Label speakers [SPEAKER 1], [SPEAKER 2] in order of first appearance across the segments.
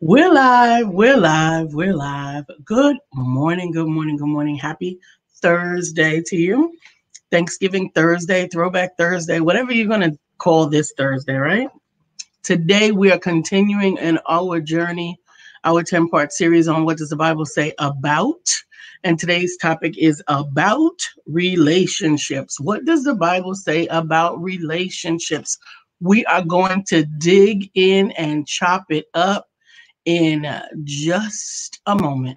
[SPEAKER 1] We're live, we're live, we're live. Good morning, good morning, good morning. Happy Thursday to you. Thanksgiving Thursday, Throwback Thursday, whatever you're going to call this Thursday, right? Today we are continuing in our journey, our 10-part series on what does the Bible say about. And today's topic is about relationships. What does the Bible say about relationships? We are going to dig in and chop it up in just a moment.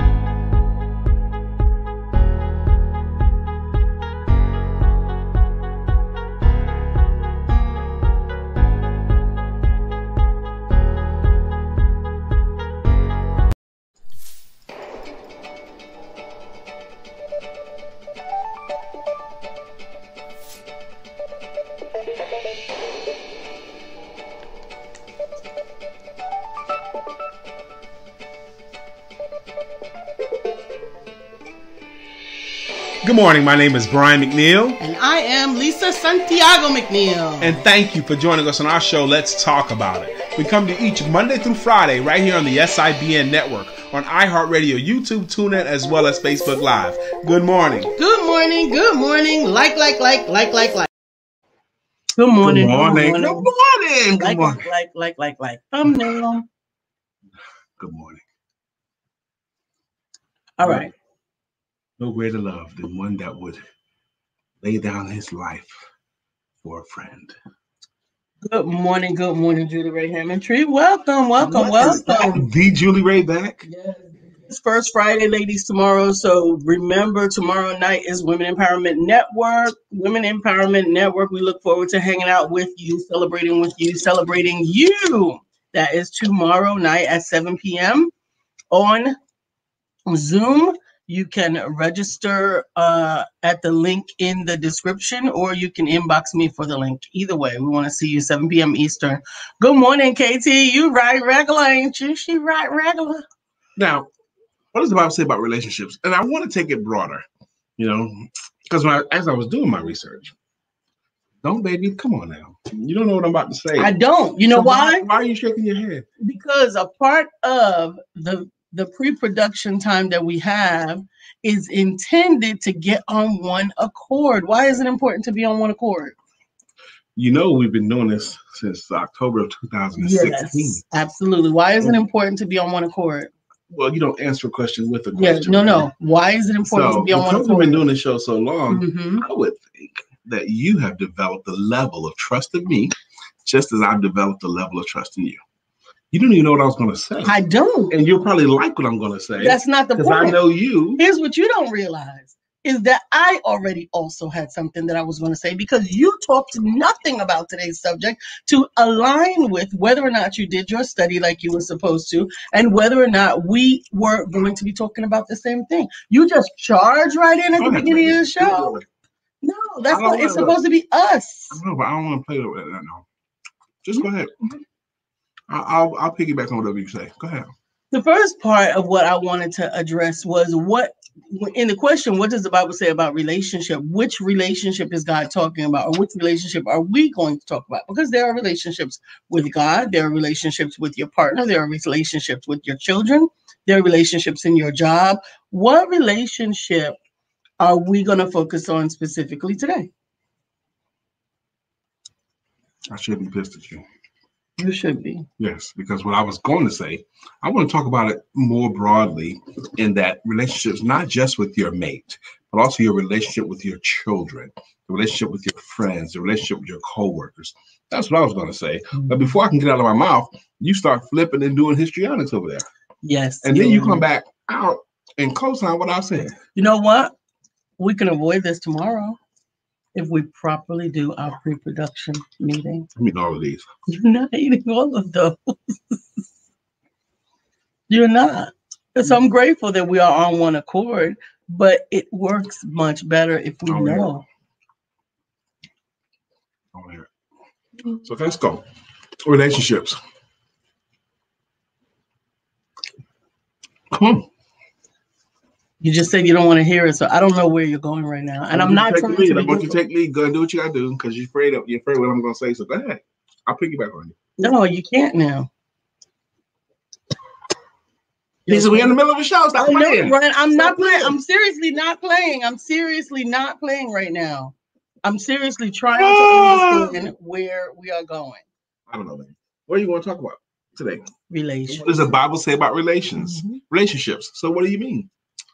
[SPEAKER 2] Good morning, my name is Brian McNeill.
[SPEAKER 1] And I am Lisa Santiago McNeill.
[SPEAKER 2] And thank you for joining us on our show, Let's Talk About It. We come to you each Monday through Friday right here on the SIBN network, on iHeartRadio, YouTube, TuneIn, as well as Facebook Live. Good morning.
[SPEAKER 1] Good morning, good morning. Like. Good morning.
[SPEAKER 2] Good morning.
[SPEAKER 1] Good morning.
[SPEAKER 2] Good morning.
[SPEAKER 1] Like. Thumbnail.
[SPEAKER 2] Good morning.
[SPEAKER 1] All right.
[SPEAKER 2] No greater love than one that would lay down his life for a friend.
[SPEAKER 1] Good morning, Julie Ray Hammondtree. Welcome.
[SPEAKER 2] The Julie Ray back.
[SPEAKER 1] Yes. It's First Friday, ladies, tomorrow. So remember, tomorrow night is Women Empowerment Network. Women Empowerment Network. We look forward to hanging out with you, celebrating you. That is tomorrow night at 7 p.m. on Zoom. You can register at the link in the description, or you can inbox me for the link. Either way, we want to see you 7 p.m. Eastern. Good morning, KT. You right regular, ain't you? She right regular.
[SPEAKER 2] Now, what does the Bible say about relationships? And I want to take it broader, because as I was doing my research, don't, baby, come on now. You don't know what I'm about to say.
[SPEAKER 1] I don't. You know why?
[SPEAKER 2] Why are you shaking your head?
[SPEAKER 1] Because a part of the pre-production time that we have is intended to get on one accord. Why is it important to be on one accord?
[SPEAKER 2] We've been doing this since October of 2016.
[SPEAKER 1] Yes, absolutely. Why is it important to be on one accord?
[SPEAKER 2] Well, you don't answer a question with a question.
[SPEAKER 1] No. Why is it important to be on one accord?
[SPEAKER 2] Because we've been doing this show so long,
[SPEAKER 1] Mm-hmm.
[SPEAKER 2] I would think that you have developed a level of trust in me, just as I've developed a level of trust in you. You don't even know what I was going to say.
[SPEAKER 1] I don't.
[SPEAKER 2] And you'll probably like what I'm going to say.
[SPEAKER 1] That's not the point.
[SPEAKER 2] Because I know you.
[SPEAKER 1] Here's what you don't realize is that I already also had something that I was going to say, because you talked nothing about today's subject to align with whether or not you did your study like you were supposed to, and whether or not we were going to be talking about the same thing. You just charge right in at the beginning of the show. No, that's not. It's supposed to be us.
[SPEAKER 2] I know, but I don't want to play with that now. Just go ahead. I'll piggyback on whatever you say. Go ahead.
[SPEAKER 1] The first part of what I wanted to address was in the question, what does the Bible say about relationship? Which relationship is God talking about, or which relationship are we going to talk about? Because there are relationships with God, there are relationships with your partner, there are relationships with your children, there are relationships in your job. What relationship are we going to focus on specifically today?
[SPEAKER 2] I should be pissed at you.
[SPEAKER 1] You should be.
[SPEAKER 2] Yes, because what I was going to say, I want to talk about it more broadly, in that relationships, not just with your mate, but also your relationship with your children, the relationship with your friends, the relationship with your coworkers. That's what I was going to say. But before I can get out of my mouth, you start flipping and doing histrionics over there.
[SPEAKER 1] Yes.
[SPEAKER 2] And then you come back out and co-sign what I said.
[SPEAKER 1] You know what? We can avoid this tomorrow if we properly do our pre-production meeting.
[SPEAKER 2] I mean, all of these.
[SPEAKER 1] You're not eating all of those. You're not. So I'm grateful that we are on one accord, but it works much better if we know.
[SPEAKER 2] So let's go. Relationships. Come on.
[SPEAKER 1] You just said you don't want to hear it, so I don't know where you're going right now. And I'm not trying to.
[SPEAKER 2] I want you to take lead. Go and do what you gotta do, because you're afraid of what I'm gonna say. So go ahead. I'll piggyback on you.
[SPEAKER 1] No, you can't now.
[SPEAKER 2] Lisa, we're in the middle of a show. Stop playing.
[SPEAKER 1] Brian. I'm not playing. I'm seriously not playing. I'm seriously not playing right now. I'm seriously trying to understand where we are going.
[SPEAKER 2] I don't know, man. What do you want to talk about today?
[SPEAKER 1] Relations.
[SPEAKER 2] What does the Bible say about relations? Relationships. So what do you mean?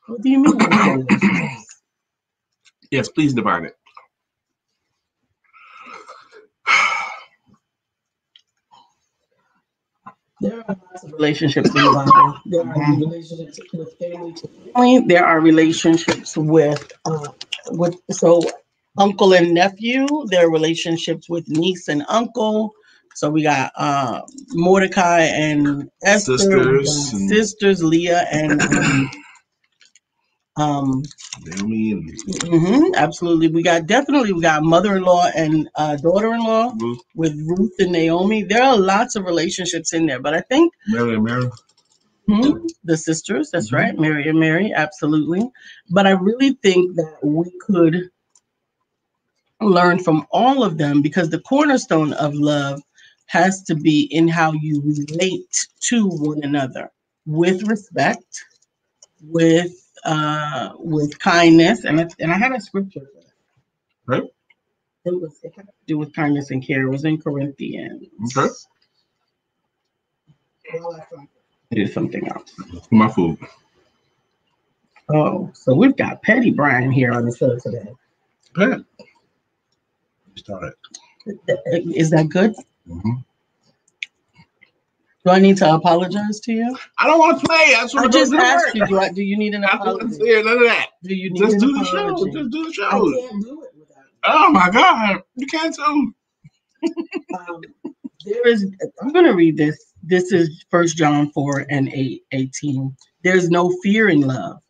[SPEAKER 1] What do you mean relationships?
[SPEAKER 2] Yes, please define it.
[SPEAKER 1] There are lots of relationships in the Bible. There are relationships with family to family. There are relationships with uncle and nephew. There are relationships with niece and uncle. So we got Mordecai and Esther. Sisters Leah and
[SPEAKER 2] Naomi
[SPEAKER 1] and absolutely. We got mother-in-law and daughter-in-law with Ruth and Naomi. There are lots of relationships in there, but I think
[SPEAKER 2] Mary and Mary.
[SPEAKER 1] The sisters, that's right, Mary and Mary, absolutely. But I really think that we could learn from all of them, because the cornerstone of love has to be in how you relate to one another, with respect, with kindness, and I had a scripture for that.
[SPEAKER 2] Right.
[SPEAKER 1] It had to do with kindness and care. It was in Corinthians.
[SPEAKER 2] Okay.
[SPEAKER 1] Do something else.
[SPEAKER 2] My food.
[SPEAKER 1] Oh, so we've got Petty Brian here on the show today.
[SPEAKER 2] Pat. Start
[SPEAKER 1] it. Is that good?
[SPEAKER 2] Mm-hmm.
[SPEAKER 1] Do I need to apologize to you?
[SPEAKER 2] I don't want to play. I
[SPEAKER 1] just asked you. Do you need an apology?
[SPEAKER 2] I don't want to hear none of that.
[SPEAKER 1] Do you need
[SPEAKER 2] Just
[SPEAKER 1] an
[SPEAKER 2] do
[SPEAKER 1] apology?
[SPEAKER 2] the show. Just do the show.
[SPEAKER 1] I can't do it without you.
[SPEAKER 2] Oh my God. You can't too.
[SPEAKER 1] I'm going to read this. This is 1 John 4 and 18. There's no fear in love,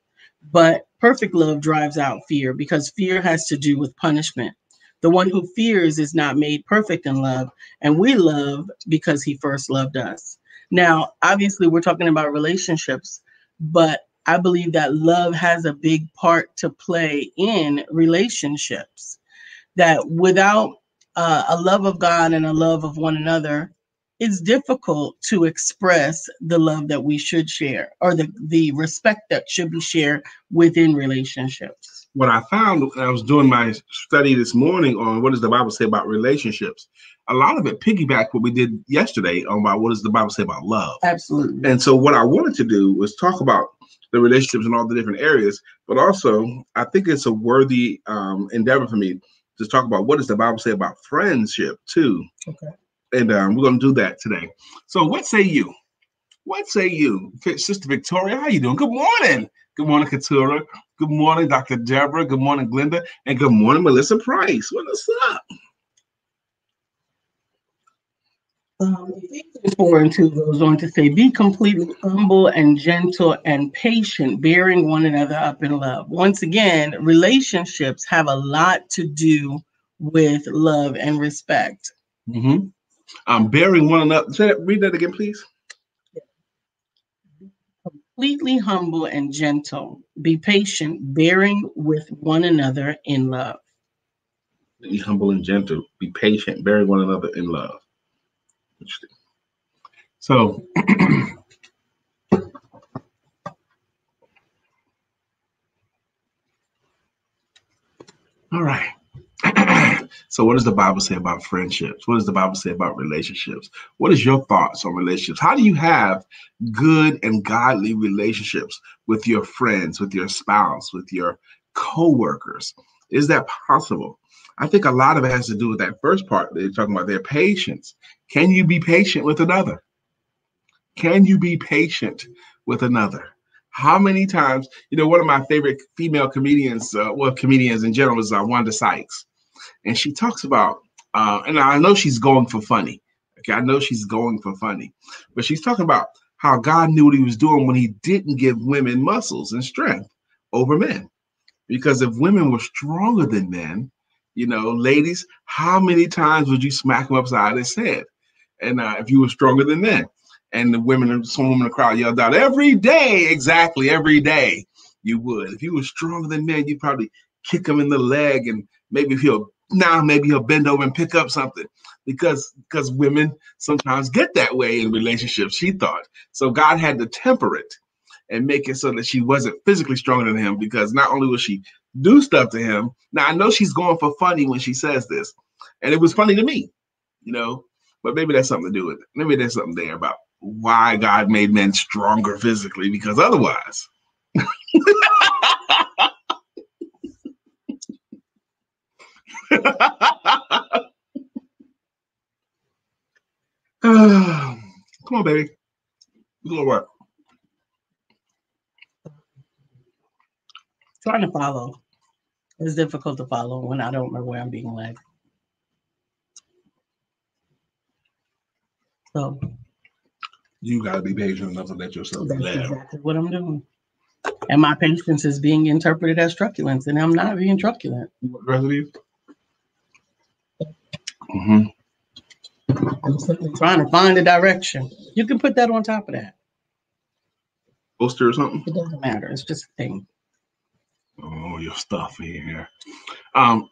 [SPEAKER 1] but perfect love drives out fear, because fear has to do with punishment. The one who fears is not made perfect in love, and we love because he first loved us. Now, obviously, we're talking about relationships, but I believe that love has a big part to play in relationships. That without a love of God and a love of one another, it's difficult to express the love that we should share, or the respect that should be shared within relationships.
[SPEAKER 2] What I found when I was doing my study this morning on what does the Bible say about relationships, a lot of it piggybacked what we did yesterday on about what does the Bible say about love.
[SPEAKER 1] Absolutely.
[SPEAKER 2] And so what I wanted to do was talk about the relationships in all the different areas, but also I think it's a worthy endeavor for me to talk about what does the Bible say about friendship too.
[SPEAKER 1] Okay.
[SPEAKER 2] And we're going to do that today. So what say you? What say you? Sister Victoria, how you doing? Good morning. Good morning, Katura. Good morning, Dr. Deborah. Good morning, Glenda. And good morning, Melissa Price. What's up?
[SPEAKER 1] Ephesians 4:2 goes on to say, be completely humble and gentle and patient, bearing one another up in love. Once again, relationships have a lot to do with love and respect.
[SPEAKER 2] Bearing one another. Read that again, please.
[SPEAKER 1] Completely humble and gentle. Be patient, bearing with one another in love.
[SPEAKER 2] Be humble and gentle. Be patient, bearing one another in love. Interesting. So, all right. So what does the Bible say about friendships? What does the Bible say about relationships? What is your thoughts on relationships? How do you have good and godly relationships with your friends, with your spouse, with your co-workers? Is that possible? I think a lot of it has to do with that first part. They're talking about their patience. Can you be patient with another? Can you be patient with another? How many times, one of my favorite female comedians, comedians in general, is Wanda Sykes. And she talks about, and I know she's going for funny. Okay, I know she's going for funny. But she's talking about how God knew what he was doing when he didn't give women muscles and strength over men. Because if women were stronger than men, ladies, how many times would you smack them upside his head? And if you were stronger than men? And some women in the crowd yelled out, every day, exactly, every day you would. If you were stronger than men, you'd probably kick him in the leg, and maybe he'll bend over and pick up something, because women sometimes get that way in relationships, she thought. So God had to temper it. and make it so that she wasn't physically stronger than him, because not only will she do stuff to him, now I know she's going for funny when she says this, and it was funny to me, but maybe that's something to do with it. Maybe there's something there about why God made men stronger physically, because otherwise. Come on, baby. Do a little work.
[SPEAKER 1] Trying to follow. It's difficult to follow when I don't know where I'm being led. So
[SPEAKER 2] you got to be patient enough to let yourself be led.
[SPEAKER 1] That's exactly what I'm doing. And my patience is being interpreted as truculence, and I'm not being truculent.
[SPEAKER 2] What the rest of you? Mm-hmm.
[SPEAKER 1] I'm simply trying to find a direction. You can put that on top of that.
[SPEAKER 2] Poster or something?
[SPEAKER 1] It doesn't matter. It's just a thing.
[SPEAKER 2] Oh, your stuff here. But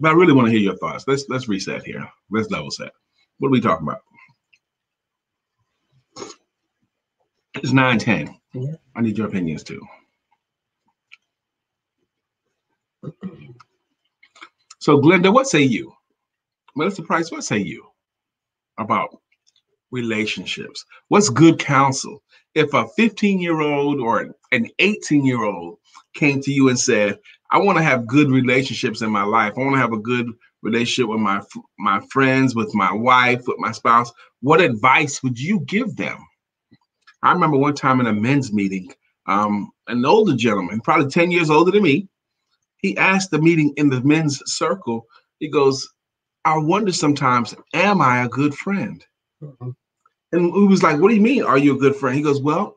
[SPEAKER 2] I really want to hear your thoughts. Let's reset here. Let's level set. What are we talking about? It's 9:10.
[SPEAKER 1] Yeah.
[SPEAKER 2] I need your opinions too. So, Glenda, what say you? Melissa Price, what say you about relationships? What's good counsel? If a 15-year-old or an 18-year-old came to you and said, I want to have good relationships in my life, I want to have a good relationship with my friends, with my wife, with my spouse, what advice would you give them? I remember one time in a men's meeting, an older gentleman, probably 10 years older than me, he asked the meeting in the men's circle, he goes, I wonder sometimes, am I a good friend? Mm-hmm. And we was like, what do you mean, are you a good friend? He goes, well,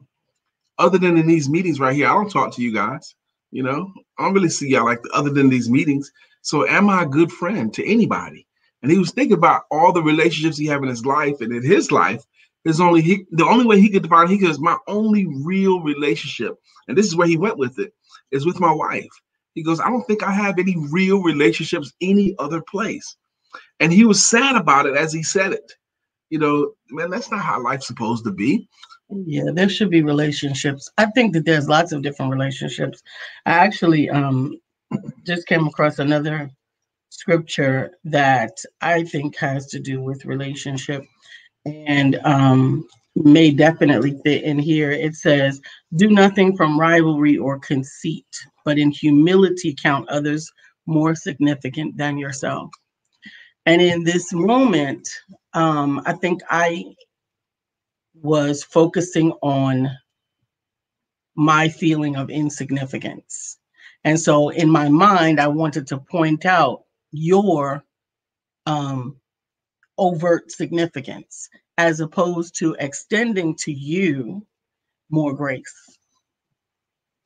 [SPEAKER 2] other than in these meetings right here, I don't talk to you guys. I don't really see y'all other than these meetings. So am I a good friend to anybody? And he was thinking about all the relationships he had in his life, and in his life, the only way he could define it, he goes, my only real relationship, and this is where he went with it, is with my wife. He goes, I don't think I have any real relationships any other place. And he was sad about it as he said it. Man, that's not how life's supposed to be.
[SPEAKER 1] Yeah, there should be relationships. I think that there's lots of different relationships. I actually just came across another scripture that I think has to do with relationship, and may definitely fit in here. It says, do nothing from rivalry or conceit, but in humility count others more significant than yourself. And in this moment, I think I was focusing on my feeling of insignificance. And so in my mind, I wanted to point out your overt significance, as opposed to extending to you more grace.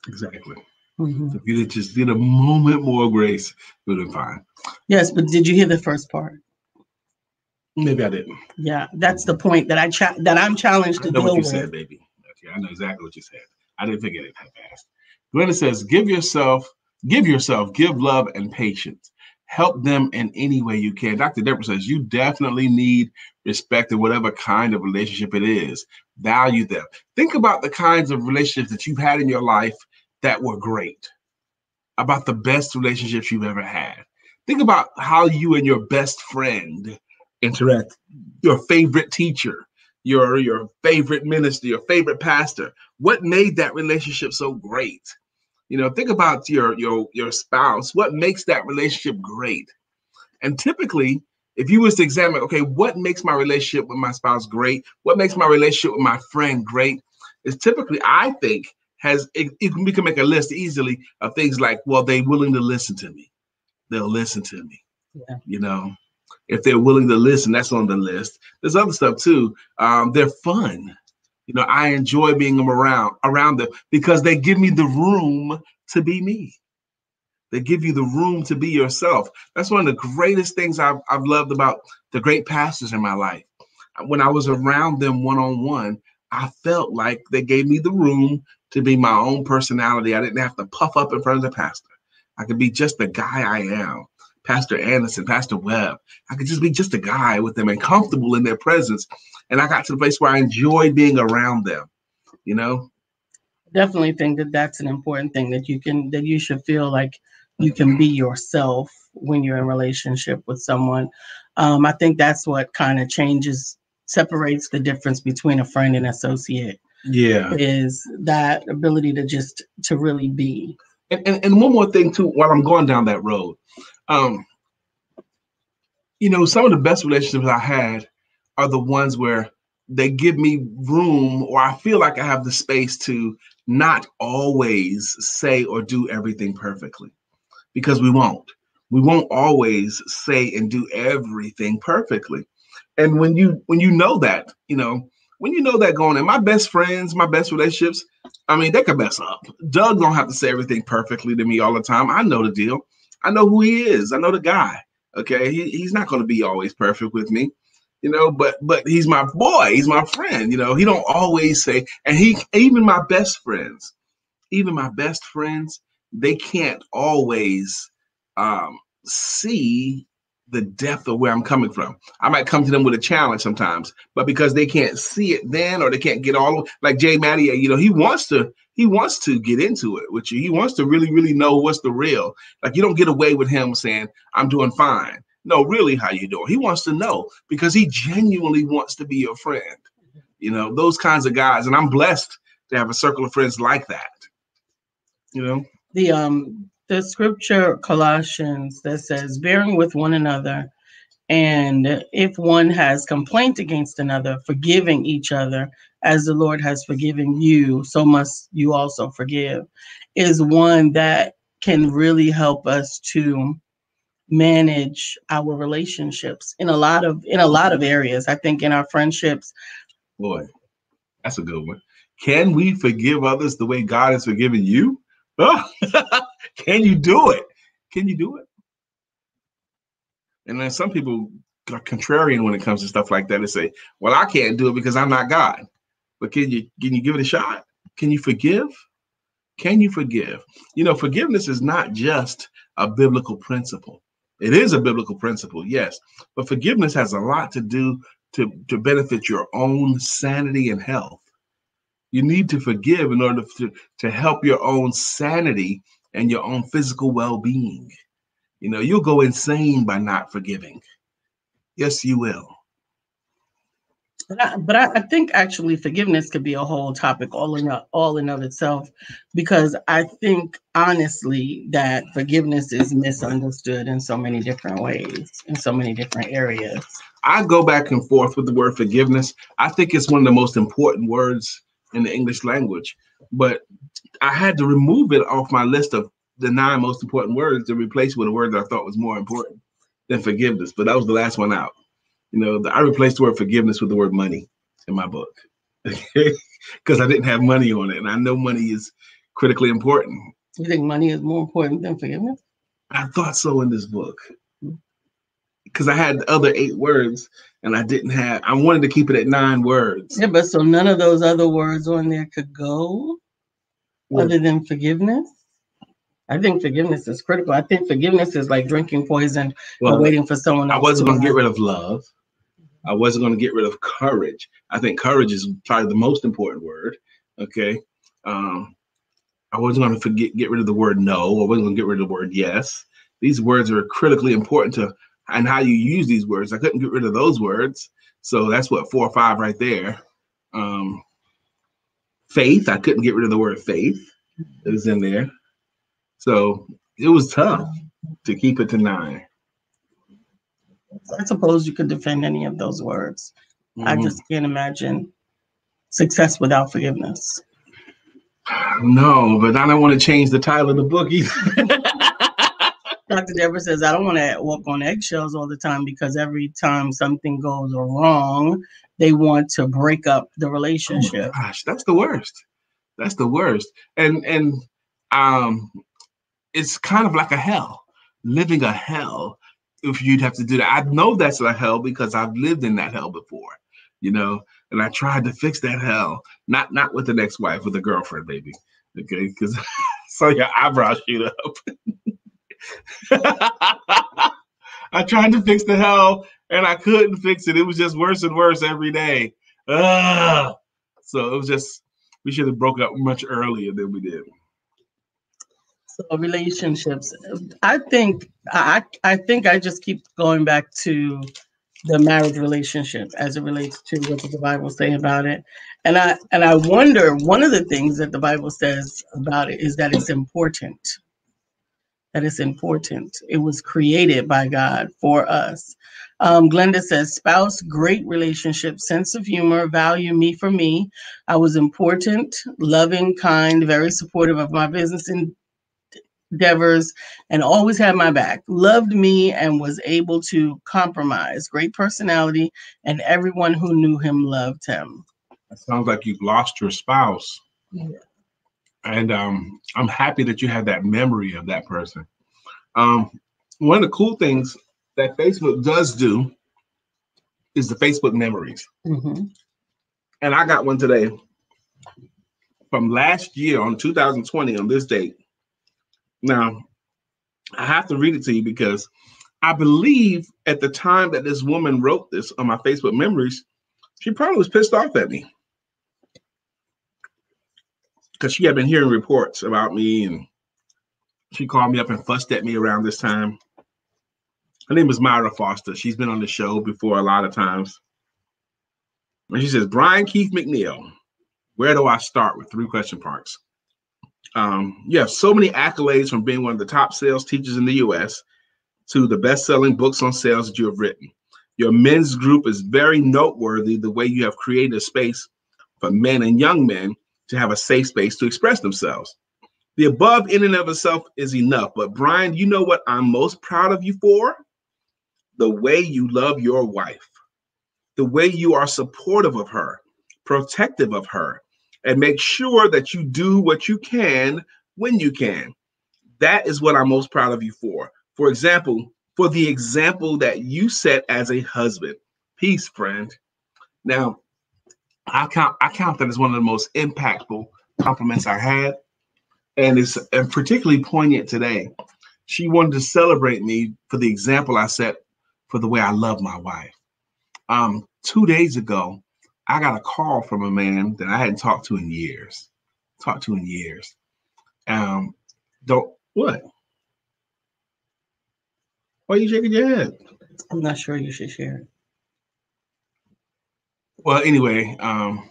[SPEAKER 2] Exactly. Mm-hmm. If you just did a moment more grace, it would have been fine.
[SPEAKER 1] Yes, but did you hear the first part?
[SPEAKER 2] Maybe I didn't.
[SPEAKER 1] Yeah, that's the point that I'm challenged to deal with. I know
[SPEAKER 2] what you said, baby. Okay, I know exactly what you said. I didn't forget it that fast. Glenda says, give love and patience. Help them in any way you can. Dr. Deborah says, you definitely need respect in whatever kind of relationship it is. Value them. Think about the kinds of relationships that you've had in your life that were great. About the best relationships you've ever had. Think about how you and your best friend interact. Your favorite teacher, your favorite minister, your favorite pastor. What made that relationship so great? Think about your spouse. What makes that relationship great? And typically, if you was to examine, okay, what makes my relationship with my spouse great? What makes my relationship with my friend great? Is typically, I think, we can make a list easily of things like, well, they're willing to listen to me. They'll listen to me. Yeah. If they're willing to listen, that's on the list. There's other stuff too. They're fun. I enjoy being around them because they give me the room to be me. They give you the room to be yourself. That's one of the greatest things I've loved about the great pastors in my life. When I was around them one-on-one, I felt like they gave me the room to be my own personality. I didn't have to puff up in front of the pastor. I could be just the guy I am. Pastor Anderson, Pastor Webb. I could just be just a guy with them and comfortable in their presence. And I got to the place where I enjoyed being around them,
[SPEAKER 1] Definitely think that that's an important thing, that you should feel like you can be yourself when you're in a relationship with someone. I think that's what kind of separates the difference between a friend and associate,
[SPEAKER 2] Yeah.
[SPEAKER 1] is that ability to really be.
[SPEAKER 2] And one more thing too, while I'm going down that road, um, some of the best relationships I had are the ones where they give me room, or I feel like I have the space to not always say or do everything perfectly, because we won't. We won't always say and do everything perfectly. And when you know that, when you know that going in, my best friends, my best relationships, I mean, they could mess up. Doug don't have to say everything perfectly to me all the time. I know the deal. I know who he is. I know the guy. Okay. He's not going to be always perfect with me, but he's my boy. He's my friend. He don't always say, and even my best friends, they can't always see the depth of where I'm coming from. I might come to them with a challenge sometimes, but because they can't see it then, or they can't get like Jay Matty, he wants to get into it with you. He wants to really, really know what's the real. Like, you don't get away with him saying, I'm doing fine. No, really, how you doing? He wants to know, because he genuinely wants to be your friend. Those kinds of guys. And I'm blessed to have a circle of friends like that.
[SPEAKER 1] The scripture Colossians that says, bearing with one another, and if one has complaint against another, forgiving each other as the Lord has forgiven you, so must you also forgive, is one that can really help us to manage our relationships in a lot of areas. I think in our friendships.
[SPEAKER 2] Boy, that's a good one. Can we forgive others the way God has forgiven you? Oh, can you do it? Can you do it? And then some people are contrarian when it comes to stuff like that. They say, well, I can't do it because I'm not God. But can you give it a shot? Can you forgive? Can you forgive? Forgiveness is not just a biblical principle. It is a biblical principle, yes. But forgiveness has a lot to do to benefit your own sanity and health. You need to forgive in order to help your own sanity and your own physical well-being. You'll go insane by not forgiving. Yes, you will.
[SPEAKER 1] But I think actually forgiveness could be a whole topic all in of itself, because I think honestly that forgiveness is misunderstood in so many different ways, in so many different areas.
[SPEAKER 2] I go back and forth with the word forgiveness. I think it's one of the most important words in the English language, but I had to remove it off my list of the 9 most important words to replace it with a word that I thought was more important than forgiveness. But that was the last one out. I replaced the word forgiveness with the word money in my book, because I didn't have money on it. And I know money is critically important.
[SPEAKER 1] You think money is more important than forgiveness?
[SPEAKER 2] I thought so in this book, because I had the other 8 words and I wanted to keep it at 9 words.
[SPEAKER 1] Yeah, but so none of those other words on there could go other than forgiveness? I think forgiveness is critical. I think forgiveness is like drinking poison and waiting for someone else.
[SPEAKER 2] I wasn't going to get rid of love. I wasn't going to get rid of courage. I think courage is probably the most important word. Okay. I wasn't going to get rid of the word no. I wasn't going to get rid of the word yes. These words are critically important and how you use these words. I couldn't get rid of those words. So that's 4 or 5 right there. Faith. I couldn't get rid of the word faith. It was in there. So it was tough to keep it to 9.
[SPEAKER 1] I suppose you could defend any of those words. Mm-hmm. I just can't imagine success without forgiveness.
[SPEAKER 2] No, but I don't want to change the title of the book either.
[SPEAKER 1] Dr. Deborah says, I don't want to walk on eggshells all the time, because every time something goes wrong, they want to break up the relationship.
[SPEAKER 2] Oh gosh, that's the worst. That's the worst. And it's kind of like a hell, living a hell, if you'd have to do that. I know that's a hell because I've lived in that hell before, and I tried to fix that hell, not with an ex-wife, with a girlfriend, baby. Okay, because so your eyebrows shoot up. I tried to fix the hell and I couldn't fix it. It was just worse and worse every day. So it was We should have broke up much earlier than we did.
[SPEAKER 1] So relationships. I think I just keep going back to the marriage relationship as it relates to what does the Bible say about it. And I wonder, one of the things that the Bible says about it is that it's important. That it's important. It was created by God for us. Glenda says, spouse, great relationship, sense of humor, value, me for me. I was important, loving, kind, very supportive of my business endeavors, and always had my back. Loved me and was able to compromise. Great personality, and everyone who knew him loved him.
[SPEAKER 2] It sounds like you've lost your spouse.
[SPEAKER 1] Yeah.
[SPEAKER 2] And I'm happy that you have that memory of that person. One of the cool things that Facebook does do is the Facebook memories.
[SPEAKER 1] Mm-hmm.
[SPEAKER 2] And I got one today from last year on 2020 on this date. Now, I have to read it to you because I believe at the time that this woman wrote this on my Facebook memories, she probably was pissed off at me because she had been hearing reports about me, and she called me up and fussed at me around this time. Her name is Myra Foster. She's been on the show before a lot of times. And she says, Brian Keith McNeill, where do I start with 3 question marks? You have so many accolades from being one of the top sales teachers in the U.S. to the best-selling books on sales that you have written. Your men's group is very noteworthy, the way you have created a space for men and young men to have a safe space to express themselves. The above in and of itself is enough. But Brian, you know what I'm most proud of you for? The way you love your wife, the way you are supportive of her, protective of her, and make sure that you do what you can when you can. That is what I'm most proud of you for. For example, for the example that you set as a husband. Peace, friend. Now, I count that as one of the most impactful compliments I had. And it's particularly poignant today. She wanted to celebrate me for the example I set for the way I love my wife. 2 days ago, I got a call from a man that I hadn't talked to in years. What? Why are you shaking your head?
[SPEAKER 1] I'm not sure you should share it.
[SPEAKER 2] Well, anyway, I'm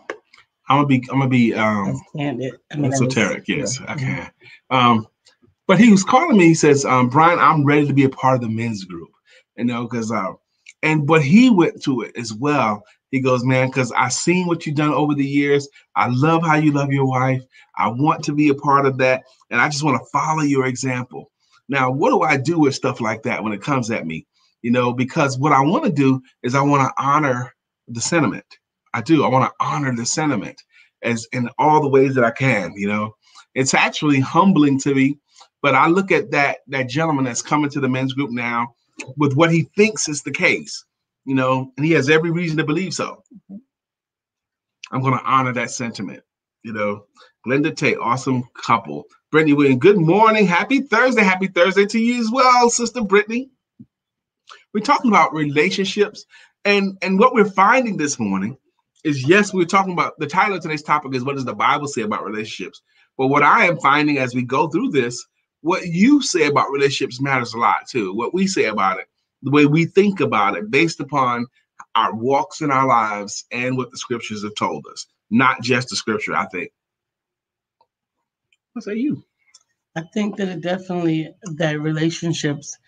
[SPEAKER 2] gonna be
[SPEAKER 1] Candid.
[SPEAKER 2] esoteric. Yes, I can. But he was calling me. He says, Brian, I'm ready to be a part of the men's group. Because but he went to it as well. He goes, man, because I've seen what you've done over the years. I love how you love your wife. I want to be a part of that. And I just want to follow your example. Now, what do I do with stuff like that when it comes at me? Because what I want to do is I want to honor the sentiment. I do. I want to honor the sentiment as in all the ways that I can. It's actually humbling to me. But I look at that gentleman that's coming to the men's group now with what he thinks is the case, and he has every reason to believe so. I'm going to honor that sentiment. Glenda Tate, awesome couple. Brittany Williams, good morning. Happy Thursday. Happy Thursday to you as well, Sister Brittany. We're talking about relationships. And what we're finding this morning is, yes, we're talking about the title of today's topic is what does the Bible say about relationships? But what I am finding as we go through this, what you say about relationships matters a lot too. What we say about it, the way we think about it, based upon our walks in our lives and what the scriptures have told us, not just the scripture, I think. What say you?
[SPEAKER 1] I think that that relationships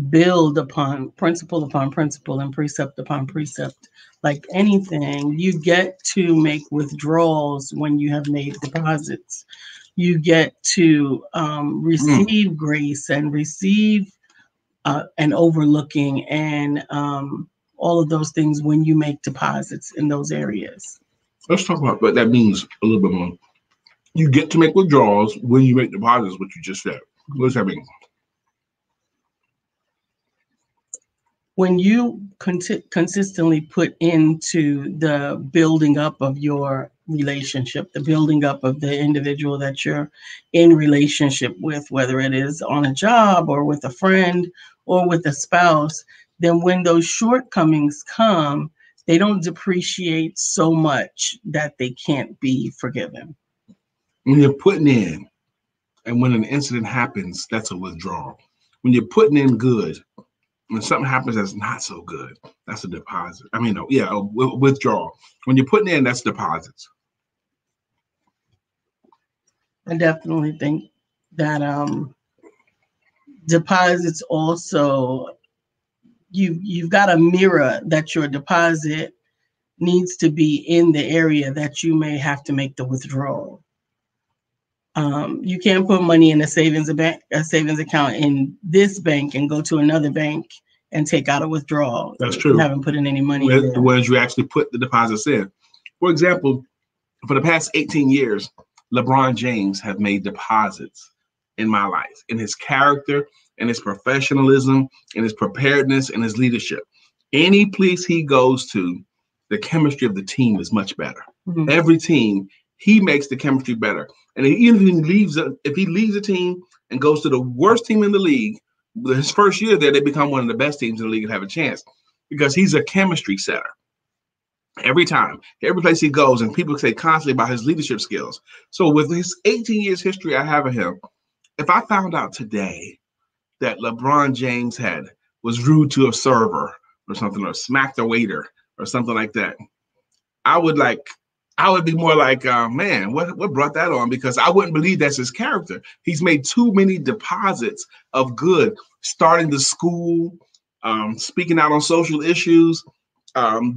[SPEAKER 1] build upon principle and precept upon precept. Like anything, you get to make withdrawals when you have made deposits. You get to receive grace and receive an overlooking and all of those things when you make deposits in those areas.
[SPEAKER 2] Let's talk about what that means a little bit more. You get to make withdrawals when you make deposits, what you just said. What does that mean?
[SPEAKER 1] When you consistently put into the building up of your relationship, the building up of the individual that you're in relationship with, whether it is on a job or with a friend or with a spouse, then when those shortcomings come, they don't depreciate so much that they can't be forgiven.
[SPEAKER 2] When you're putting in, and when an incident happens, that's a withdrawal. When you're putting in good, when something happens that's not so good, that's a deposit. I mean, no, yeah, a withdrawal. When you're putting in, that's deposits.
[SPEAKER 1] I definitely think that deposits also, you've got to mirror that your deposit needs to be in the area that you may have to make the withdrawal. You can't put money in a savings account in this bank and go to another bank and take out a withdrawal.
[SPEAKER 2] That's true.
[SPEAKER 1] You haven't put in any money in there.
[SPEAKER 2] The ones you actually put the deposits in. For example, for the past 18 years, LeBron James have made deposits in my life, in his character, in his professionalism, in his preparedness, and his leadership. Any place he goes to, the chemistry of the team is much better. Mm-hmm. Every team, he makes the chemistry better. And even if he leaves a team and goes to the worst team in the league, his first year there, they become one of the best teams in the league and have a chance because he's a chemistry setter. Every time, every place he goes, and people say constantly about his leadership skills. So with his 18 years history I have of him, if I found out today that LeBron James was rude to a server or something, or smacked a waiter or something like that, I would be more like, man, what brought that on? Because I wouldn't believe that's his character. He's made too many deposits of good, starting the school, speaking out on social issues,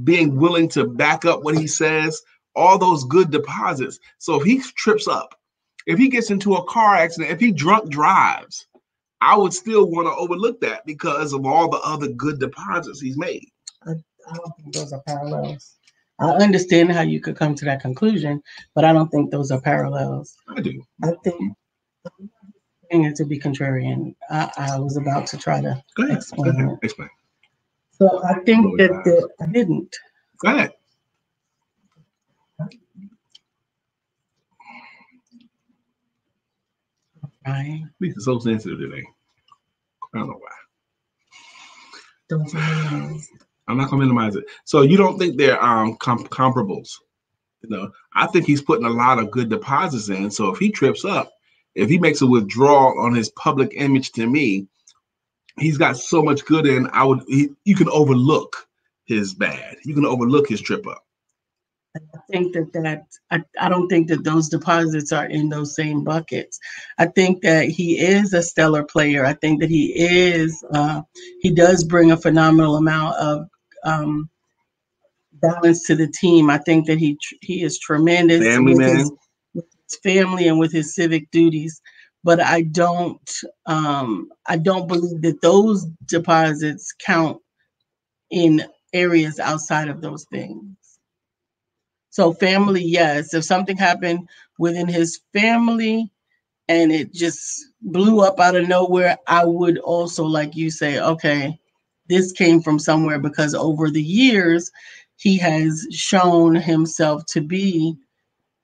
[SPEAKER 2] being willing to back up what he says, all those good deposits. So if he trips up, if he gets into a car accident, if he drunk drives, I would still want to overlook that because of all the other good deposits he's made.
[SPEAKER 1] I don't think those are parallels. I understand how you could come to that conclusion, but I don't think those are parallels.
[SPEAKER 2] I do.
[SPEAKER 1] I think it to be contrarian. I was about to try to explain. So I think that I didn't.
[SPEAKER 2] Go ahead. Lisa's so sensitive today. I don't know why.
[SPEAKER 1] Don't minimize.
[SPEAKER 2] I'm not gonna minimize it. So you don't think they're comparables? You know, I think he's putting a lot of good deposits in. So if he trips up, if he makes a withdrawal on his public image to me, he's got so much good in. You can overlook his bad. You can overlook his trip up.
[SPEAKER 1] I think I don't think that those deposits are in those same buckets. I think that he is a stellar player. I think that he does bring a phenomenal amount of balance to the team. I think that he is tremendous with his family and with his civic duties. But I don't believe that those deposits count in areas outside of those things. So family, yes. If something happened within his family and it just blew up out of nowhere, I would also, like you say, okay, this came from somewhere, because over the years, he has shown himself to be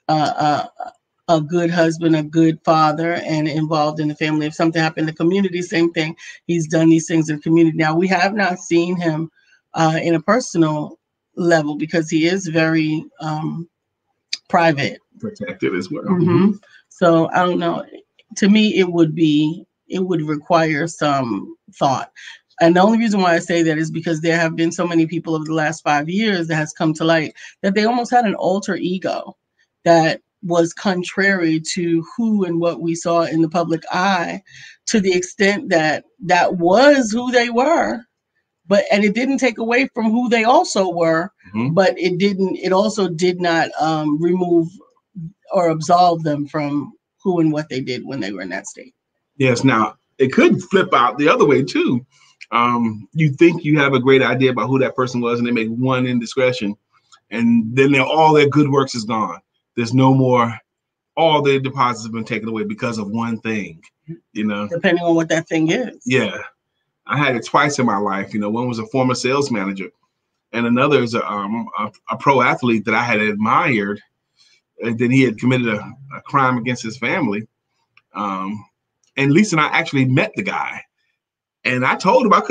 [SPEAKER 1] a good husband, a good father, and involved in the family. If something happened in the community, same thing. He's done these things in the community. Now, we have not seen him in a personal level because he is very private,
[SPEAKER 2] protected as well.
[SPEAKER 1] Mm-hmm. So I don't know. To me, it would require some thought. And the only reason why I say that is because there have been so many people over the last 5 years that has come to light that they almost had an alter ego that was contrary to who and what we saw in the public eye, to the extent that that was who they were. And it didn't take away from who they also were, but it also did not remove or absolve them from who and what they did when they were in that state.
[SPEAKER 2] Yes. Now, it could flip out the other way too. You think you have a great idea about who that person was, and they make one indiscretion, and then all their good works is gone. There's no more. All their deposits have been taken away because of one thing,
[SPEAKER 1] Depending on what that thing is.
[SPEAKER 2] Yeah. I had it twice in my life. One was a former sales manager, and another is a pro athlete that I had admired. And then he had committed a crime against his family. And Lisa and I actually met the guy. And I told him I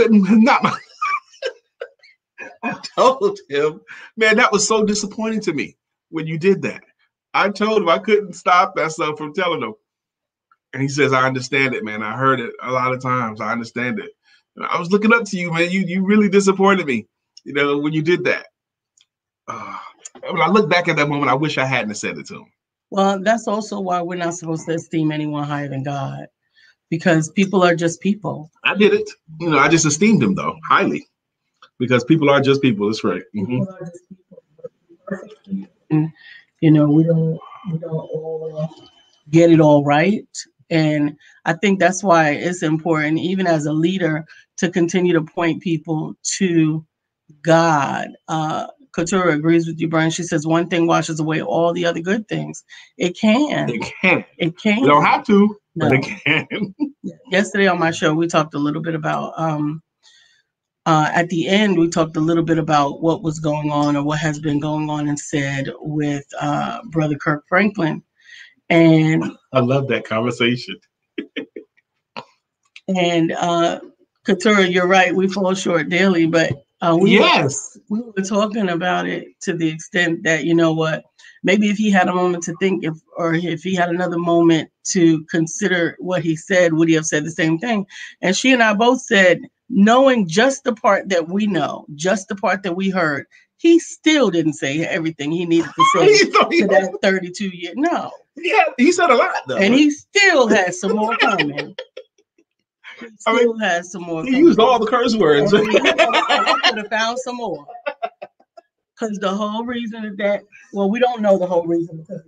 [SPEAKER 2] told him, man, that was so disappointing to me when you did that. I told him I couldn't stop myself from telling him. And he says, I understand it, man. I heard it a lot of times. I understand it. And I was looking up to you, man. You really disappointed me, when you did that. When I look back at that moment, I wish I hadn't said it to him.
[SPEAKER 1] Well, that's also why we're not supposed to esteem anyone higher than God, because people are just people.
[SPEAKER 2] I did it. I just esteemed him, though, highly, because people are just people. That's right.
[SPEAKER 1] People are just people. And, we don't all get it all right. And I think that's why it's important, even as a leader, to continue to point people to God. Couture agrees with you, Brian. She says one thing washes away all the other good things. It can.
[SPEAKER 2] It can.
[SPEAKER 1] It can.
[SPEAKER 2] You don't have to,
[SPEAKER 1] no.
[SPEAKER 2] But it can.
[SPEAKER 1] Yesterday on my show, we talked a little bit about, at the end, we talked a little bit about what was going on or what has been going on and said with Brother Kirk Franklin. And
[SPEAKER 2] I love that conversation.
[SPEAKER 1] And Couture, you're right. We fall short daily, but we were talking about it to the extent that, maybe if he had a moment to think, if he had another moment to consider what he said, would he have said the same thing? And she and I both said, knowing just the part that we know, just the part that we heard, he still didn't say everything he needed to say to that 32-year. No.
[SPEAKER 2] Yeah, he said a lot, though.
[SPEAKER 1] And he still has some more coming. Has some more.
[SPEAKER 2] He used all the curse words.
[SPEAKER 1] I could have found some more. Because the whole reason is that, we don't know the whole reason because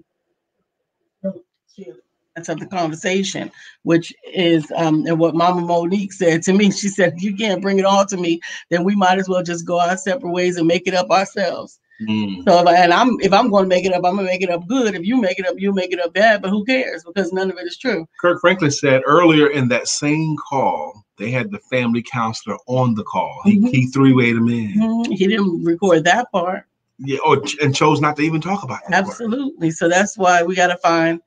[SPEAKER 1] that's of the conversation, which is and what Mama Monique said to me. She said, if you can't bring it all to me, then we might as well just go our separate ways and make it up ourselves. So if I'm going to make it up, I'm going to make it up good. If you make it up, you make it up bad, but who cares? Because none of it is true.
[SPEAKER 2] Kirk Franklin said earlier in that same call, they had the family counselor on the call. He three-wayed him in.
[SPEAKER 1] He didn't record that part.
[SPEAKER 2] Yeah, and chose not to even talk about that.
[SPEAKER 1] Absolutely. So that's why we got to find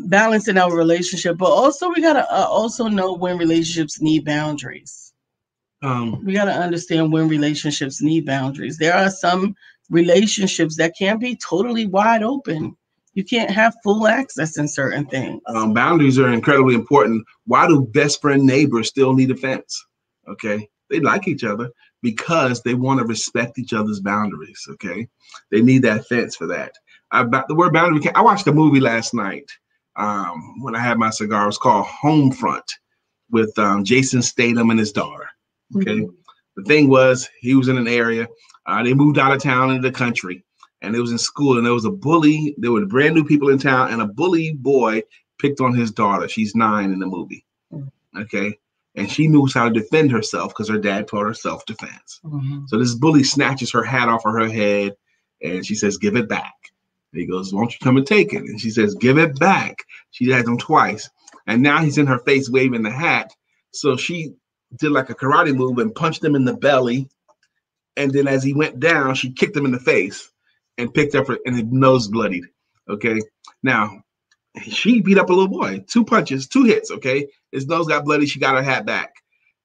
[SPEAKER 1] balance in our relationship, but also we got to also know when relationships need boundaries. We got to understand when relationships need boundaries. There are some relationships that can't be totally wide open. You can't have full access in certain things.
[SPEAKER 2] Boundaries are incredibly important. Why do best friend neighbors still need a fence? Okay. They like each other because they want to respect each other's boundaries. Okay. They need that fence for that. About the word boundary, I watched a movie last night when I had my cigar. It was called Homefront with Jason Statham and his daughter. Okay. The thing was, he was in an area. They moved out of town into the country, and it was in school. And there was a bully. There were brand new people in town, and a bully boy picked on his daughter. She's 9 in the movie. Okay. And she knows how to defend herself because her dad taught her self-defense. So this bully snatches her hat off of her head, and she says, "Give it back." And he goes, "Won't you come and take it?" And she says, "Give it back." She had him twice, and now he's in her face waving the hat. So she did like a karate move and punched him in the belly. And then as he went down, she kicked him in the face and picked up her, and his nose bloodied. Okay. Now, she beat up a little boy, 2 punches, 2 hits. Okay. His nose got bloody. She got her hat back.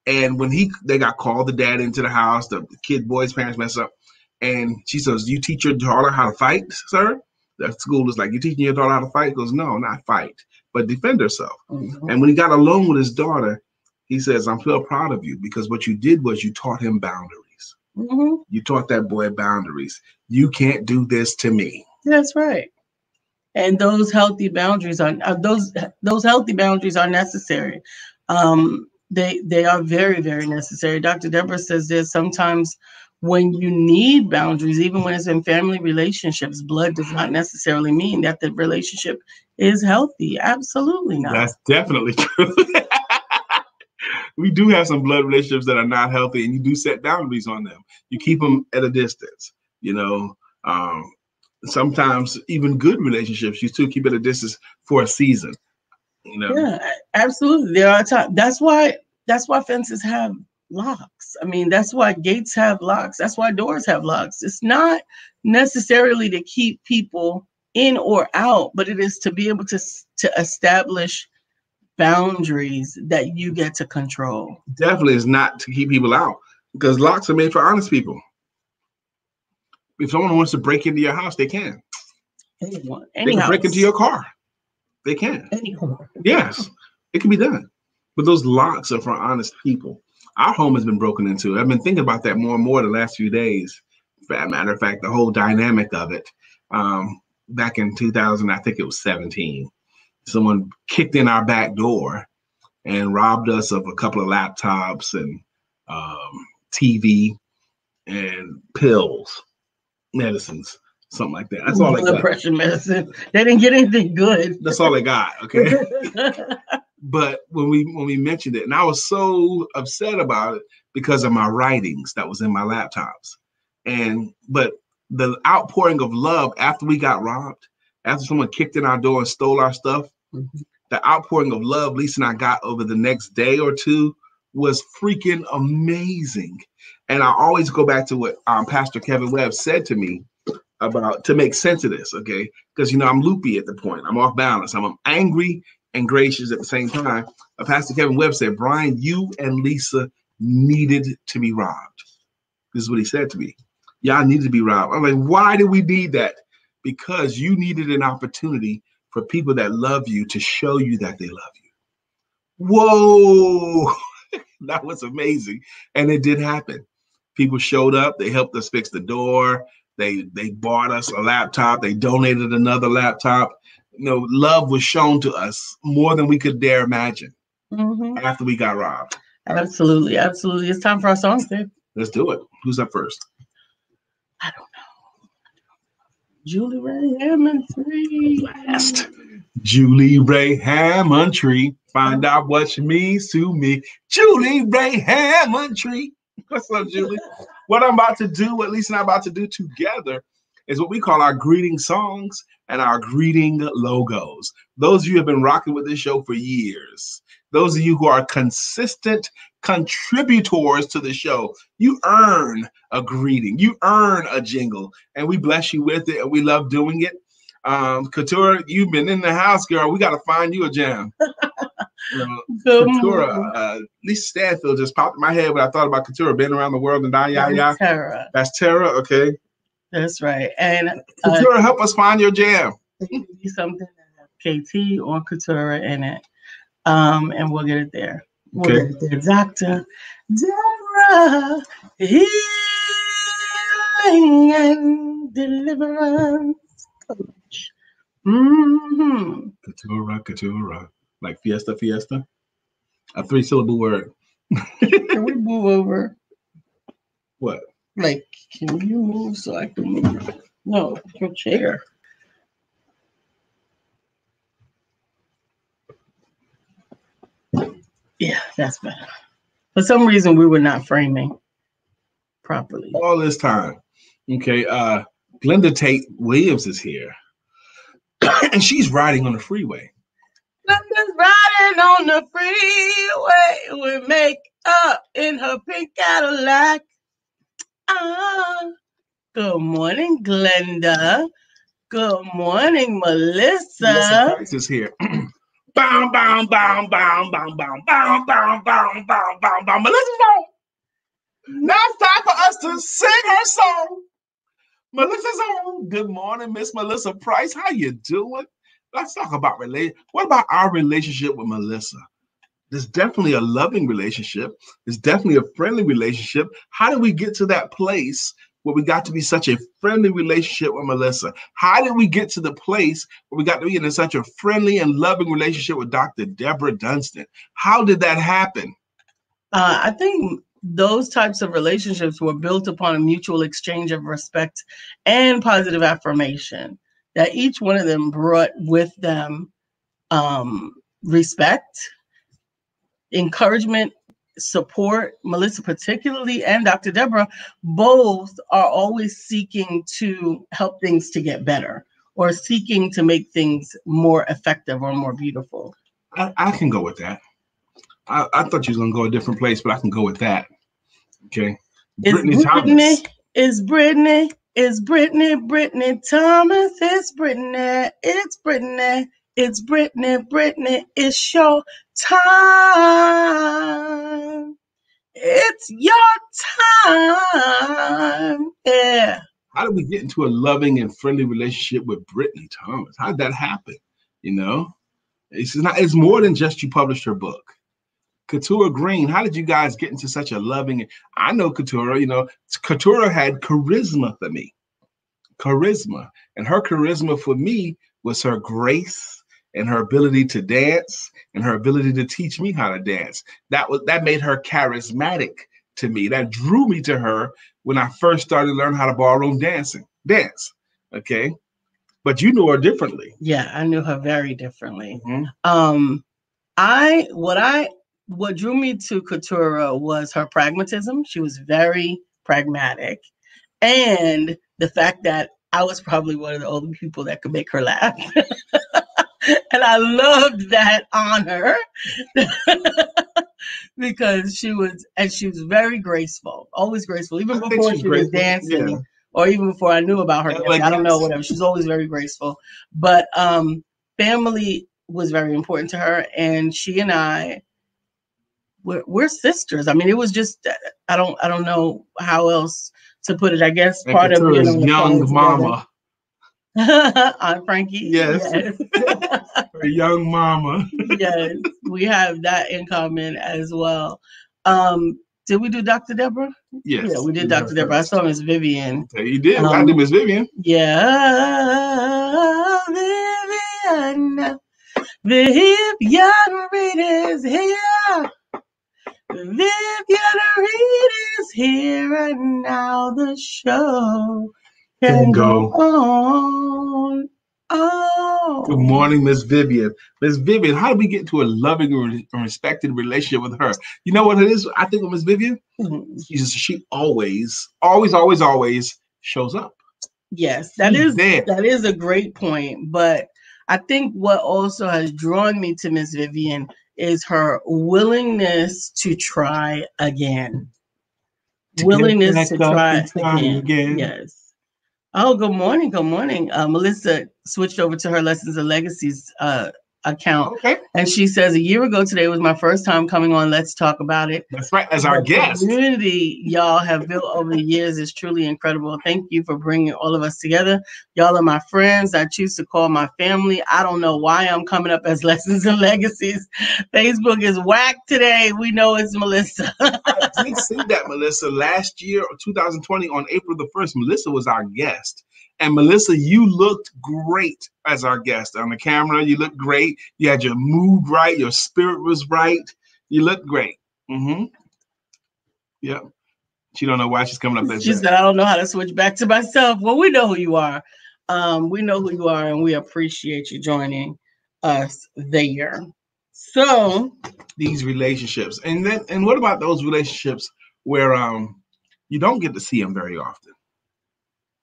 [SPEAKER 2] And when they got called, the dad into the house, the boy's parents messed up. And she says, "You teach your daughter how to fight, sir?" The school is like, "You teaching your daughter how to fight?" He goes, "No, not fight, but defend herself." And when he got alone with his daughter, he says, "I'm so proud of you because what you did was you taught him boundaries. You taught that boy boundaries. You can't do this to me."
[SPEAKER 1] That's right. And those healthy boundaries are healthy boundaries are necessary. They are very, very necessary. Dr. Deborah says there's sometimes when you need boundaries, even when it's in family relationships, blood does not necessarily mean that the relationship is healthy. Absolutely not.
[SPEAKER 2] That's definitely true. We do have some blood relationships that are not healthy, and you do set boundaries on them. You keep them at a distance. Sometimes even good relationships, you still keep it at a distance for a season.
[SPEAKER 1] Yeah, absolutely. There are times. That's why fences have locks. I mean, that's why gates have locks. That's why doors have locks. It's not necessarily to keep people in or out, but it is to be able to establish boundaries that you get to control.
[SPEAKER 2] Definitely is not to keep people out, because locks are made for honest people. If someone wants to break into your house, they can.
[SPEAKER 1] Anyone,
[SPEAKER 2] They
[SPEAKER 1] any
[SPEAKER 2] can
[SPEAKER 1] house.
[SPEAKER 2] break into your car. They can.
[SPEAKER 1] Any home.
[SPEAKER 2] Yes, it can be done. But those locks are for honest people. Our home has been broken into. I've been thinking about that more and more the last few days. Matter of fact, the whole dynamic of it. Back in 2000, I think it was 17, someone kicked in our back door and robbed us of a couple of laptops and TV and pills, medicines, something like that. That's all they got.
[SPEAKER 1] Blood pressure medicine. They didn't get anything good.
[SPEAKER 2] That's all they got. Okay. But when we mentioned it, and I was so upset about it because of my writings that was in my laptops, but the outpouring of love after we got robbed, after someone kicked in our door and stole our stuff, the outpouring of love Lisa and I got over the next day or two was freaking amazing. And I always go back to what Pastor Kevin Webb said to me about to make sense of this, okay? Because, I'm loopy at the point. I'm off balance. I'm angry and gracious at the same time. Pastor Kevin Webb said, Brian, you and Lisa needed to be robbed. This is what he said to me. Y'all needed to be robbed. I'm like, why do we need that? Because you needed an opportunity for people that love you to show you that they love you. Whoa, that was amazing. And it did happen. People showed up. They helped us fix the door. They bought us a laptop. They donated another laptop. Love was shown to us more than we could dare imagine after we got robbed.
[SPEAKER 1] Absolutely. Absolutely. It's time for our songs, Dave.
[SPEAKER 2] Let's do it. Who's up first?
[SPEAKER 1] I don't know. Julie Ray Hammondtree.
[SPEAKER 2] Last. Julie Ray Hammondtree. Find out what she means to me. Julie Ray Hammondtree. What's up, Julie? What I'm about to do, what Lisa and I are about to do together, is what we call our greeting songs and our greeting logos. Those of you who have been rocking with this show for years, those of you who are consistent contributors to the show, you earn a greeting, you earn a jingle, and we bless you with it, and we love doing it. Katura, you've been in the house, girl. We got to find you a jam. Katura, Lisa Stanfield just popped in my head when I thought about Katura being around the world and
[SPEAKER 1] Tara.
[SPEAKER 2] That's Tara, okay.
[SPEAKER 1] That's right. And
[SPEAKER 2] Katura, help us find your jam.
[SPEAKER 1] Something that has KT or Katura in it. And we'll get it there.
[SPEAKER 2] Okay.
[SPEAKER 1] We'll get it there. Dr. Deborah, healing and deliverance coach.
[SPEAKER 2] Katura. Like fiesta. A 3-syllable word.
[SPEAKER 1] Can we move over?
[SPEAKER 2] What?
[SPEAKER 1] Like, can you move so I can move? No, your chair. Yeah, that's better. For some reason, we were not framing properly.
[SPEAKER 2] All this time. Okay, Glenda Tate Williams is here. And she's riding on the freeway.
[SPEAKER 1] Glenda's riding on the freeway with makeup in her pink Cadillac. Good morning, Glenda. Good morning, Melissa.
[SPEAKER 2] Price is here. Bow, bow, bow, bow, bow, bow, bow, bow, bow, bow, bow, bow. Melissa's on. Now it's time for us to sing her song. Melissa's on. Good morning, Miss Melissa Price. How you doing? Let's talk about what about our relationship with Melissa? There's definitely a loving relationship. There's definitely a friendly relationship. How did we get to that place where we got to be such a friendly relationship with Melissa? How did we get to the place where we got to be in such a friendly and loving relationship with Dr. Deborah Dunstan? How did that happen?
[SPEAKER 1] I think those types of relationships were built upon a mutual exchange of respect and positive affirmation, that each one of them brought with them respect, encouragement, support. Melissa particularly and Dr. Deborah both are always seeking to help things to get better or seeking to make things more effective or more beautiful.
[SPEAKER 2] I can go with that. I thought you was going to go a different place, but I can go with that. Okay. Brittany Thomas.
[SPEAKER 1] It's Brittany Thomas. It's Brittany. It's your time. It's your time. Yeah.
[SPEAKER 2] How did we get into a loving and friendly relationship with Brittany Thomas? How did that happen? You know, it's more than just you published her book. Katura Green, how did you guys get into such a loving? I know Katura, you know, Katura had charisma for me. Charisma. And her charisma for me was her grace and her ability to dance and her ability to teach me how to dance. That made her charismatic to me. That drew me to her when I first started learning how to ballroom dance. Okay. But you knew her differently.
[SPEAKER 1] Yeah, I knew her very differently.
[SPEAKER 2] Mm-hmm.
[SPEAKER 1] What drew me to Katura was her pragmatism. She was very pragmatic. And the fact that I was probably one of the only people that could make her laugh. And I loved that on her because she was very graceful, always graceful, even before she was dancing, yeah. Or even before I knew about her. Like, I don't know, whatever. She's always very graceful. But family was very important to her, and she and I we're sisters. I mean, it was just I don't know how else to put it. I guess
[SPEAKER 2] and part of being on the young mama.
[SPEAKER 1] Aunt Frankie.
[SPEAKER 2] Yes. Her young mama.
[SPEAKER 1] Yes, we have that in common as well. Did we do Dr. Deborah?
[SPEAKER 2] Yes.
[SPEAKER 1] Yeah, we did Dr. Deborah. I saw Miss Vivian.
[SPEAKER 2] Yeah, you did. I did Miss Vivian.
[SPEAKER 1] Yeah, Vivian. Vivian Reed is here. Vivian Reed is here, and now the show can go on. Oh.
[SPEAKER 2] Good morning, Miss Vivian. Miss Vivian, how did we get into a loving and respected relationship with her? You know what it is? I think with Miss Vivian, she always shows up.
[SPEAKER 1] Yes, that is a great point. But I think what also has drawn me to Miss Vivian is her willingness to try again. Willingness to try again. Yes. Oh, good morning. Good morning. Melissa switched over to her Lessons and Legacies account.
[SPEAKER 2] Okay.
[SPEAKER 1] And she says, a year ago today was my first time coming on Let's Talk About It.
[SPEAKER 2] That's right. As our guest.
[SPEAKER 1] The community y'all have built over the years is truly incredible. Thank you for bringing all of us together. Y'all are my friends. I choose to call my family. I don't know why I'm coming up as Lessons and Legacies. Facebook is whack today. We know it's Melissa.
[SPEAKER 2] I did see that, Melissa. Last year, 2020, on April the 1st, Melissa was our guest. And Melissa, you looked great as our guest on the camera. You looked great. You had your mood right. Your spirit was right. You looked great. Mm-hmm. Yep. She don't know why she's coming up as
[SPEAKER 1] she said, I don't know how to switch back to myself. Well, we know who you are. We know who you are, and we appreciate you joining us there. So
[SPEAKER 2] these relationships, and what about those relationships where you don't get to see them very often?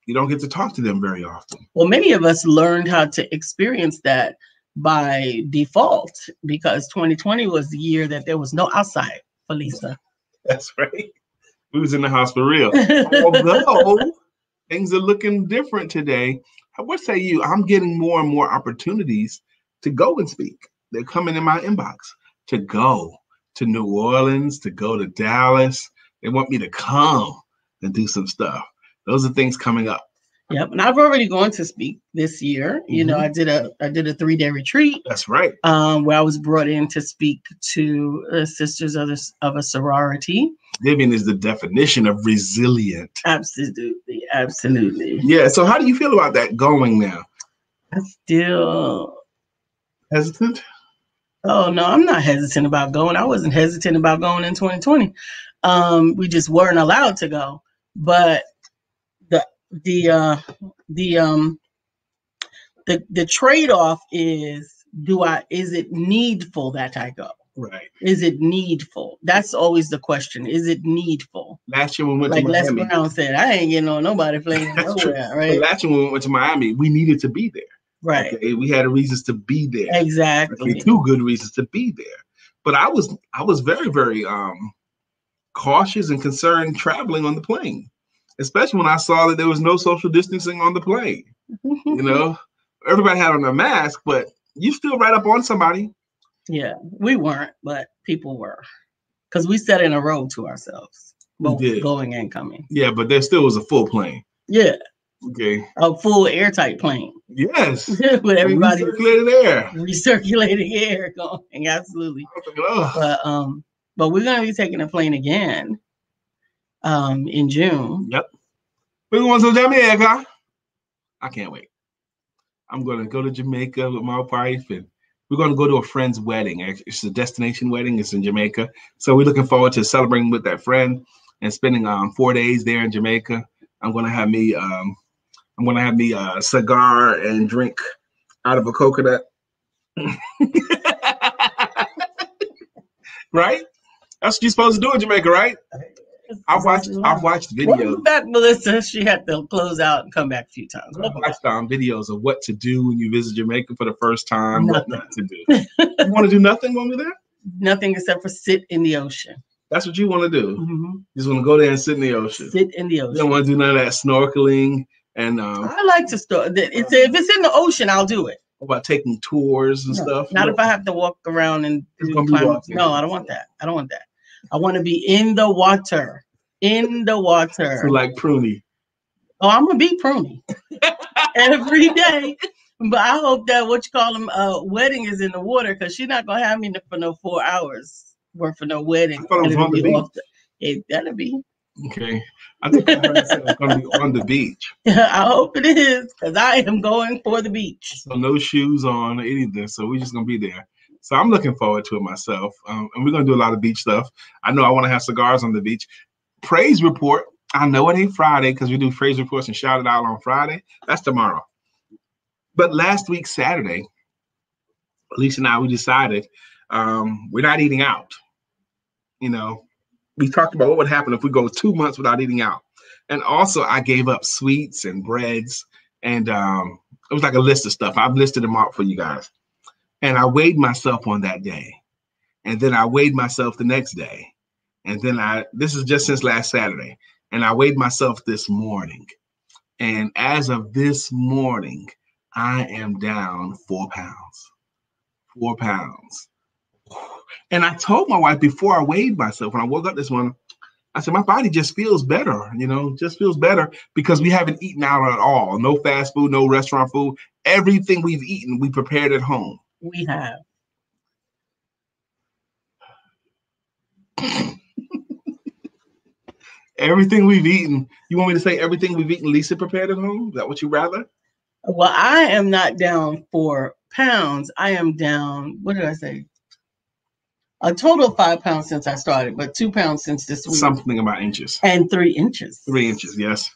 [SPEAKER 2] You don't get to talk to them very often.
[SPEAKER 1] Well, many of us learned how to experience that by default because 2020 was the year that there was no outside for Lisa.
[SPEAKER 2] That's right. We was in the house for real. Although things are looking different today. What say you? I'm getting more and more opportunities to go and speak. They're coming in my inbox to go to New Orleans, to go to Dallas. They want me to come and do some stuff. Those are things coming up.
[SPEAKER 1] Yep, and I've already gone to speak this year. Mm-hmm. You know, I did a 3-day retreat.
[SPEAKER 2] That's right.
[SPEAKER 1] Where I was brought in to speak to sisters of a sorority.
[SPEAKER 2] Vivian is the definition of resilient.
[SPEAKER 1] Absolutely, absolutely.
[SPEAKER 2] Yeah. So, how do you feel about that going now?
[SPEAKER 1] I'm still
[SPEAKER 2] hesitant.
[SPEAKER 1] Oh no, I'm not hesitant about going. I wasn't hesitant about going in 2020. We just weren't allowed to go, but the trade-off is is it needful that I go?
[SPEAKER 2] Right.
[SPEAKER 1] Is it needful? That's always the question. Is it needful?
[SPEAKER 2] Last year when we went to Miami.
[SPEAKER 1] Les Brown said, I ain't getting on nobody playing nowhere, right?
[SPEAKER 2] Last year when we went to Miami, we needed to be there.
[SPEAKER 1] Right.
[SPEAKER 2] Okay? We had reasons to be there.
[SPEAKER 1] Exactly.
[SPEAKER 2] Actually, 2 good reasons to be there. But I was very, very cautious and concerned traveling on the plane. Especially when I saw that there was no social distancing on the plane. You know, everybody had on their mask, but you still right up on somebody.
[SPEAKER 1] Yeah, we weren't, but people were. Because we sat in a row to ourselves, both going and coming.
[SPEAKER 2] Yeah, but there still was a full plane.
[SPEAKER 1] Yeah.
[SPEAKER 2] Okay.
[SPEAKER 1] A full airtight plane.
[SPEAKER 2] Yes.
[SPEAKER 1] With everybody
[SPEAKER 2] recirculated air.
[SPEAKER 1] Recirculating air going. Absolutely. But we're gonna be taking a plane again in June.
[SPEAKER 2] Yep. We're going to Jamaica. I can't wait. I'm gonna go to Jamaica with my wife, and we're gonna go to a friend's wedding. It's a destination wedding. It's in Jamaica, so we're looking forward to celebrating with that friend and spending 4 days there in Jamaica. I'm gonna have me a cigar and drink out of a coconut. Right? That's what you're supposed to do in Jamaica, right? I've watched videos.
[SPEAKER 1] Welcome back, Melissa. She had to close out and come back a few times.
[SPEAKER 2] I've watched videos of what to do when you visit Jamaica for the first time. What not to do. You want to do nothing when we're there?
[SPEAKER 1] Nothing except for sit in the ocean.
[SPEAKER 2] That's what you want to do.
[SPEAKER 1] Mm-hmm.
[SPEAKER 2] You just want to go there and sit in the ocean.
[SPEAKER 1] Sit in the ocean.
[SPEAKER 2] You don't want to do none of that snorkeling. And
[SPEAKER 1] I like to if it's in the ocean, I'll do it.
[SPEAKER 2] What about taking tours and stuff?
[SPEAKER 1] Not if I have to walk around and climb. No, I don't want that. I want to be in the water. In the water.
[SPEAKER 2] So like pruny.
[SPEAKER 1] Oh, I'm gonna be pruny every day. But I hope that wedding is in the water, because she's not gonna have me for no 4 hours worth for no wedding.
[SPEAKER 2] I thought it was on the beach.
[SPEAKER 1] That'll be.
[SPEAKER 2] Okay. I think I heard it said it's gonna be on the beach.
[SPEAKER 1] I hope it is, because I am going for the beach.
[SPEAKER 2] So no shoes on or anything. So we're just gonna be there. So I'm looking forward to it myself. And we're gonna do a lot of beach stuff. I know I want to have cigars on the beach. Praise report. I know it ain't Friday because we do praise reports and shout it out on Friday. That's tomorrow. But last week, Saturday, Lisa and I, we decided we're not eating out. You know, we talked about what would happen if we go 2 months without eating out. And also I gave up sweets and breads, and it was like a list of stuff. I've listed them out for you guys. And I weighed myself on that day. And then I weighed myself the next day. And then this is just since last Saturday. And I weighed myself this morning. And as of this morning, I am down 4 pounds. 4 pounds. And I told my wife before I weighed myself, when I woke up this morning, I said, my body just feels better, just feels better, because we haven't eaten out at all. No fast food, no restaurant food. Everything we've eaten, we prepared at home.
[SPEAKER 1] We have.
[SPEAKER 2] Everything we've eaten. You want me to say everything we've eaten, Lisa prepared at home? Is that what you rather?
[SPEAKER 1] Well, I am not down 4 pounds. I am down, what did I say? A total of 5 pounds since I started, but 2 pounds since this week.
[SPEAKER 2] Something about inches.
[SPEAKER 1] And 3 inches.
[SPEAKER 2] 3 inches, yes.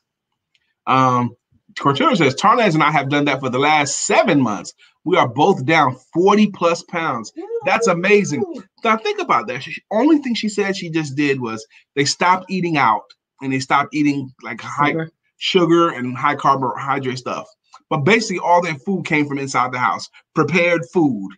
[SPEAKER 2] Cortero says, Tarnaz and I have done that for the last 7 months. We are both down 40 plus pounds. That's amazing. Now think about that. Only thing she said she just did was they stopped eating out, and they stopped eating like high sugar and high carbohydrate stuff. But basically all their food came from inside the house, prepared food.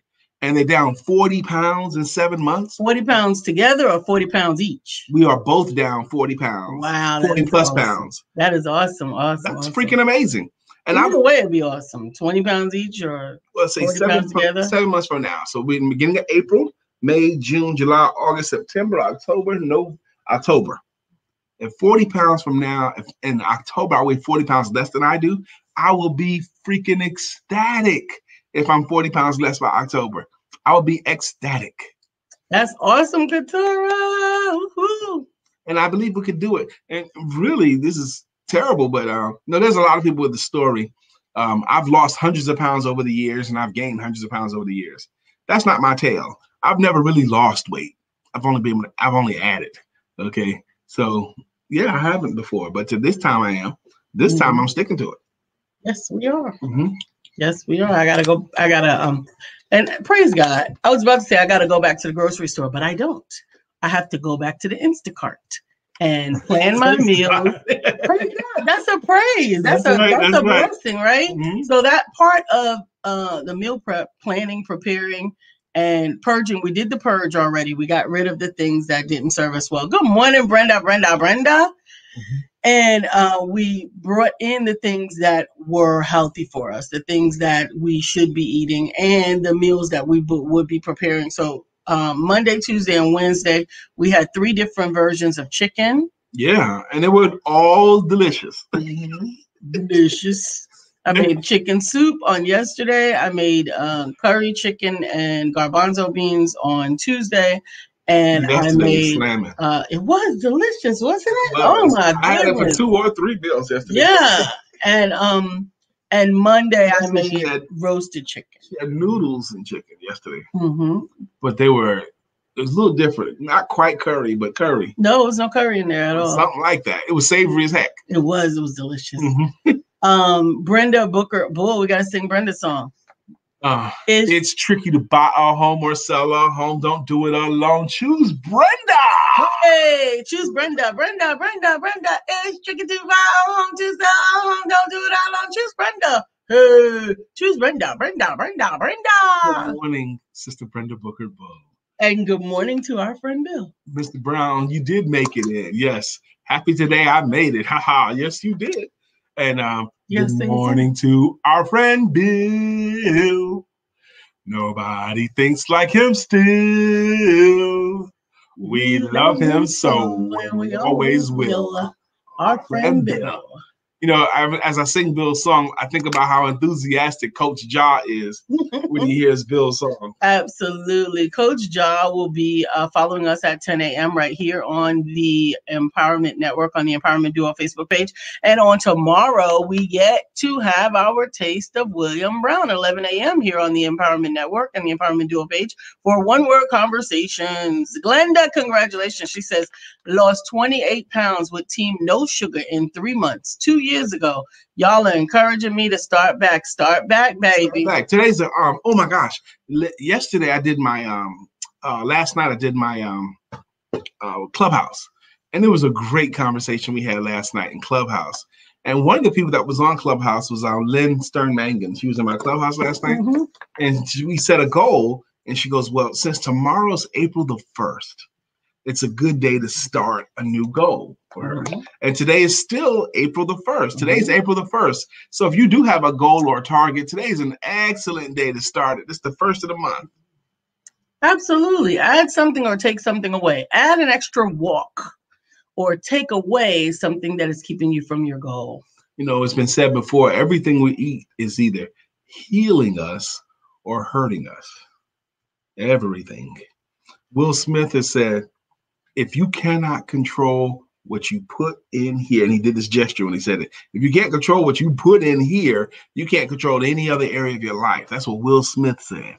[SPEAKER 2] And they're down 40 pounds in 7 months. 40
[SPEAKER 1] pounds together or 40 pounds each?
[SPEAKER 2] We are both down 40 pounds.
[SPEAKER 1] Wow.
[SPEAKER 2] 40 plus pounds.
[SPEAKER 1] That is awesome.
[SPEAKER 2] That's freaking amazing.
[SPEAKER 1] And either way, it'd be awesome. 20 pounds each, or
[SPEAKER 2] let's say
[SPEAKER 1] 40 pounds together?
[SPEAKER 2] 7 months from now. So we're in the beginning of April, May, June, July, August, September, October. If 40 pounds from now, if in October I weigh 40 pounds less than I do, I will be freaking ecstatic. If I'm 40 pounds less by October, I will be ecstatic.
[SPEAKER 1] That's awesome, Katara. Woo-hoo.
[SPEAKER 2] And I believe we could do it. And really, this is terrible, but there's a lot of people with the story. I've lost hundreds of pounds over the years, and I've gained hundreds of pounds over the years. That's not my tale. I've never really lost weight. I've only added. Okay, so yeah, I haven't before, but to this time I am. This time I'm sticking to it.
[SPEAKER 1] Yes, we are. Yes, we are. I gotta and praise God. I was about to say I gotta go back to the grocery store, but I don't. I have to go back to the Instacart and plan my meal. Praise God. That's a praise. That's a blessing, right? So that part of the meal prep, planning, preparing, and purging, we did the purge already. We got rid of the things that didn't serve us well. Good morning, Brenda. And we brought in the things that were healthy for us, the things that we should be eating, and the meals that we would be preparing. So Monday, Tuesday, and Wednesday, we had 3 different versions of chicken.
[SPEAKER 2] Yeah, and they were all delicious.
[SPEAKER 1] Delicious. I made chicken soup on yesterday. I made curry chicken and garbanzo beans on Tuesday. And I
[SPEAKER 2] Yesterday was
[SPEAKER 1] made,
[SPEAKER 2] slamming.
[SPEAKER 1] it was delicious, wasn't it?
[SPEAKER 2] It
[SPEAKER 1] Oh
[SPEAKER 2] was.
[SPEAKER 1] my
[SPEAKER 2] I had it for
[SPEAKER 1] goodness.
[SPEAKER 2] 2 or 3 meals yesterday.
[SPEAKER 1] Yeah. And Monday I
[SPEAKER 2] Yesterday she
[SPEAKER 1] made
[SPEAKER 2] had-
[SPEAKER 1] roasted chicken.
[SPEAKER 2] She had noodles and chicken yesterday,
[SPEAKER 1] Mm-hmm.
[SPEAKER 2] but it was a little different. Not quite curry, but curry.
[SPEAKER 1] No, there was no curry in there at all.
[SPEAKER 2] Something like that. It was savory as heck.
[SPEAKER 1] It was delicious.
[SPEAKER 2] Mm-hmm.
[SPEAKER 1] Brenda Booker, boy, we gotta sing Brenda's song.
[SPEAKER 2] It's tricky to buy a home or sell a home. Don't do it alone. Choose Brenda.
[SPEAKER 1] Hey, choose Brenda. Brenda. It's tricky to buy a home, to sell a home. Don't do it alone. Choose Brenda. Hey, choose Brenda.
[SPEAKER 2] Good morning, Sister Brenda Booker Bull.
[SPEAKER 1] And good morning to our friend Bill.
[SPEAKER 2] Mr. Brown, you did make it in. Yes. Happy today I made it. Haha. Yes, you did. And
[SPEAKER 1] Yes,
[SPEAKER 2] good morning to our friend Bill. Nobody thinks like him still. We love him so, and we always will.
[SPEAKER 1] Our friend Bill.
[SPEAKER 2] You know, as I sing Bill's song, I think about how enthusiastic Coach Ja is when he hears Bill's song.
[SPEAKER 1] Absolutely. Coach Ja will be following us at 10 a.m. right here on the Empowerment Network, on the Empowerment Duo Facebook page. And on tomorrow, we get to have our taste of William Brown, 11 a.m. here on the Empowerment Network and the Empowerment Duo page for one-word conversations. Glenda, congratulations. She says, lost 28 pounds with Team No Sugar in 3 months. 2 years ago. Y'all are encouraging me to start back, baby.
[SPEAKER 2] Start back. Today's oh my gosh. Yesterday I did my last night I did my Clubhouse, and it was a great conversation we had last night in Clubhouse. And one of the people that was on Clubhouse was Lynn Stern-Mangan. She was in my Clubhouse last night, and we set a goal. And she goes, "Well, since tomorrow's April the 1st, it's a good day to start a new goal for her." And today is still April the 1st. Today's April the 1st. So if you do have a goal or a target, today is an excellent day to start it. It's the 1st of the month.
[SPEAKER 1] Absolutely. Add something or take something away. Add an extra walk or take away something that is keeping you from your goal.
[SPEAKER 2] You know, it's been said before, everything we eat is either healing us or hurting us. Everything. Will Smith has said, if you cannot control what you put in here, and he did this gesture when he said it, if you can't control what you put in here, you can't control any other area of your life. That's what Will Smith said.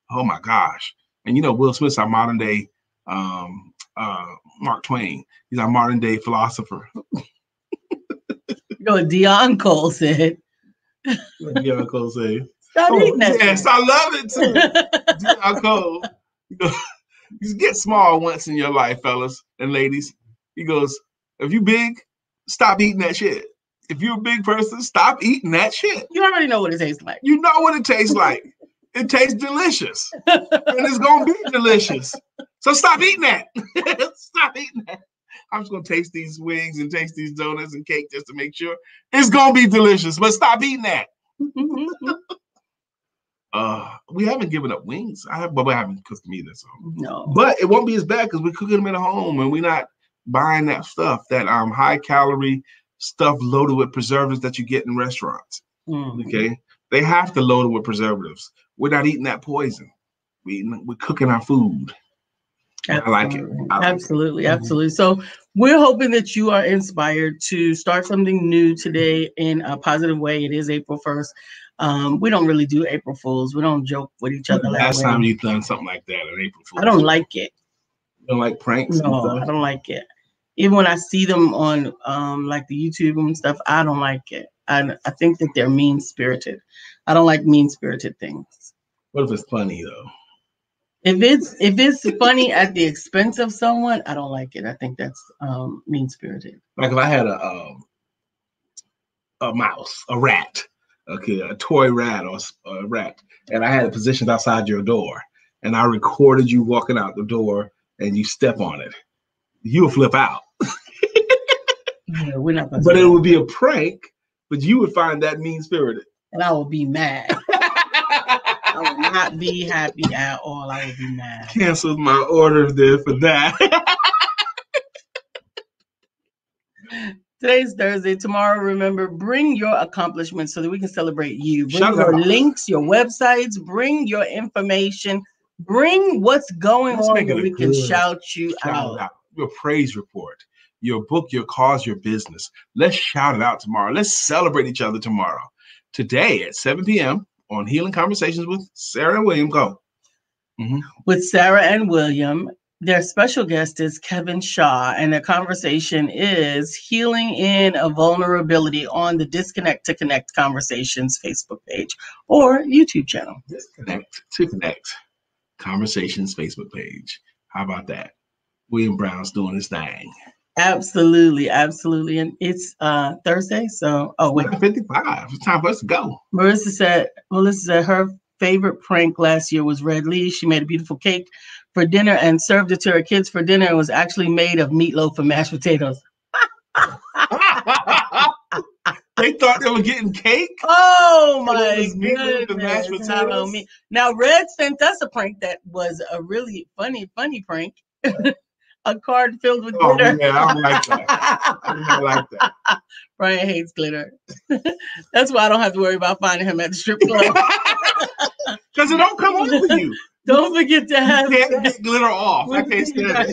[SPEAKER 2] Oh my gosh. And you know, Will Smith's our modern day Mark Twain. He's our modern day philosopher.
[SPEAKER 1] You know what Deion Cole said?
[SPEAKER 2] What Deion Cole said?
[SPEAKER 1] Stop eating that.
[SPEAKER 2] Yes, I love it too. Deion Cole. You know, you get small once in your life, fellas and ladies. He goes, if you big, stop eating that shit. If you're a big person, stop eating that shit.
[SPEAKER 1] You already know what it tastes like.
[SPEAKER 2] You know what it tastes like. It tastes delicious. And it's going to be delicious. So stop eating that. Stop eating that. I'm just going to taste these wings and taste these donuts and cake just to make sure it's going to be delicious. But stop eating that. We haven't given up wings. But we haven't cooked them either. So.
[SPEAKER 1] No.
[SPEAKER 2] But it won't be as bad because we're cooking them at home and we're not buying that stuff, that high calorie stuff loaded with preservatives that you get in restaurants. Okay? They have to load it with preservatives. We're not eating that poison. We're cooking our food. I like it.
[SPEAKER 1] Absolutely. So we're hoping that you are inspired to start something new today in a positive way. It is April 1st. We don't really do April Fools. We don't joke with each other.
[SPEAKER 2] Last time you've done something like that, an April Fool's.
[SPEAKER 1] I don't like it.
[SPEAKER 2] You don't like pranks?
[SPEAKER 1] No, I don't like it. Even when I see them on like the YouTube and stuff, I don't like it. I think that they're mean-spirited. I don't like mean-spirited things.
[SPEAKER 2] What if it's funny though?
[SPEAKER 1] If it's funny at the expense of someone, I don't like it. I think that's mean-spirited.
[SPEAKER 2] Like if I had a mouse, a rat, okay, a toy rat or a rat, and I had it positioned outside your door, and I recorded you walking out the door, and you step on it, you'll flip out.
[SPEAKER 1] Yeah, we're not.
[SPEAKER 2] But it would be a prank, but you would find that mean-spirited.
[SPEAKER 1] And I will be mad. I will not be happy at all. I will be mad.
[SPEAKER 2] Canceled my order there for that.
[SPEAKER 1] Today's Thursday. Tomorrow, remember, bring your accomplishments so that we can celebrate you. Bring
[SPEAKER 2] Shout
[SPEAKER 1] your
[SPEAKER 2] out.
[SPEAKER 1] links, your websites, bring your information, bring what's going
[SPEAKER 2] Let's
[SPEAKER 1] on
[SPEAKER 2] make
[SPEAKER 1] that
[SPEAKER 2] it a
[SPEAKER 1] we can
[SPEAKER 2] good
[SPEAKER 1] shout you
[SPEAKER 2] shout
[SPEAKER 1] out.
[SPEAKER 2] out. Your praise report, your book, your cause, your business. Let's shout it out tomorrow. Let's celebrate each other tomorrow. Today at 7 p.m. on Healing Conversations with Sarah and William. Go.
[SPEAKER 1] With Sarah and William. Their special guest is Kevin Shaw, and the conversation is Healing in a Vulnerability on the Disconnect to Connect Conversations Facebook page or YouTube channel.
[SPEAKER 2] Disconnect to Connect Conversations Facebook page. How about that? William Brown's doing his thing.
[SPEAKER 1] Absolutely, absolutely. And it's Thursday, so wait.
[SPEAKER 2] 55. It's time for us to go.
[SPEAKER 1] Melissa said her favorite prank last year was Red Lee. She made a beautiful cake for dinner and served it to her kids for dinner. It was actually made of meatloaf and mashed potatoes.
[SPEAKER 2] They thought they were getting cake.
[SPEAKER 1] Oh my goodness! Now Red sent us a prank that was a really funny prank. A card filled with glitter.
[SPEAKER 2] Yeah, I don't like that. I don't like that.
[SPEAKER 1] Brian hates glitter. That's why I don't have to worry about finding him at the strip club.
[SPEAKER 2] Because it don't come off of you.
[SPEAKER 1] Don't forget to have
[SPEAKER 2] get glitter off. I can't stand it.